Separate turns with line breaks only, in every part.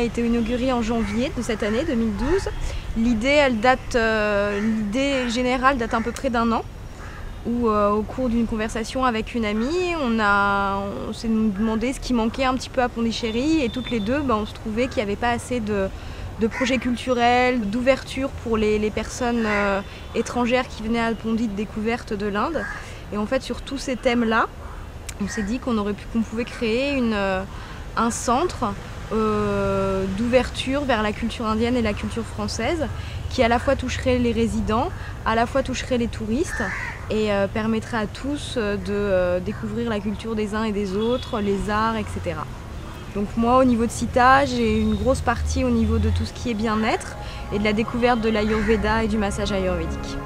été inaugurée en janvier de cette année 2012. L'idée générale date à peu près d'1 an, où au cours d'une conversation avec une amie, on s'est demandé ce qui manquait un petit peu à Pondichéry, et toutes les deux, on se trouvait qu'il n'y avait pas assez de projets culturels, d'ouverture pour les personnes étrangères qui venaient à Pondy de découverte de l'Inde. Et en fait, sur tous ces thèmes-là, on s'est dit qu'on pouvait créer un centre d'ouverture vers la culture indienne et la culture française, qui à la fois toucherait les résidents, à la fois toucherait les touristes, et permettrait à tous de découvrir la culture des uns et des autres, les arts, etc. Donc moi, au niveau de CITA, j'ai une grosse partie au niveau de tout ce qui est bien-être et de la découverte de l'Ayurveda et du massage ayurvédique.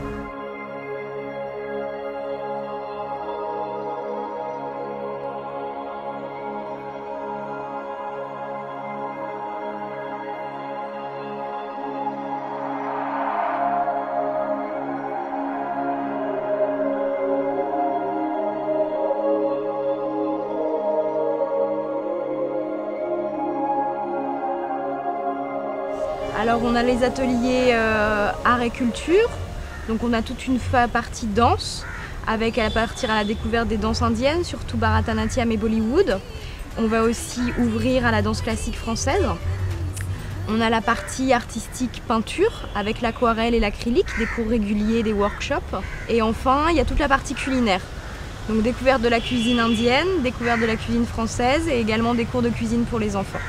Alors on a les ateliers art et culture, donc on a toute une partie danse, avec à partir à la découverte des danses indiennes, surtout Bharatanatyam et Bollywood. On va aussi ouvrir à la danse classique française. On a la partie artistique peinture, avec l'aquarelle et l'acrylique, des cours réguliers, des workshops. Et enfin, il y a toute la partie culinaire. Donc découverte de la cuisine indienne, découverte de la cuisine française et également des cours de cuisine pour les enfants.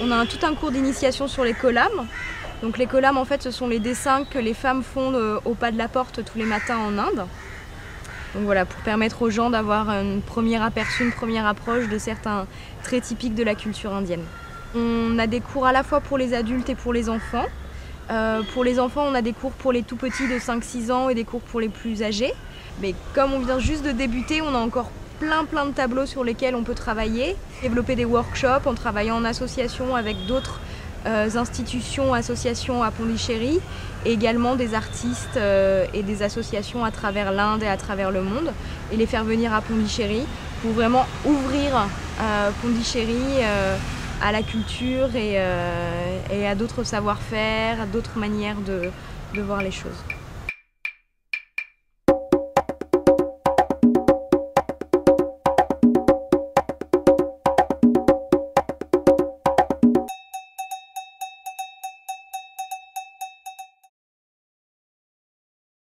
On a tout un cours d'initiation sur les kolam. Donc les kolam, en fait, ce sont les dessins que les femmes font au pas de la porte tous les matins en Inde. Donc voilà, pour permettre aux gens d'avoir un premier aperçu, une première approche de certains traits typiques de la culture indienne. On a des cours à la fois pour les adultes et pour les enfants. Pour les enfants, on a des cours pour les tout petits de 5-6 ans et des cours pour les plus âgés. Mais comme on vient juste de débuter, on a encore plein de tableaux sur lesquels on peut travailler, développer des workshops en travaillant en association avec d'autres institutions, associations à Pondichéry, et également des artistes et des associations à travers l'Inde et à travers le monde, et les faire venir à Pondichéry pour vraiment ouvrir Pondichéry à la culture et à d'autres savoir-faire, à d'autres manières de voir les choses.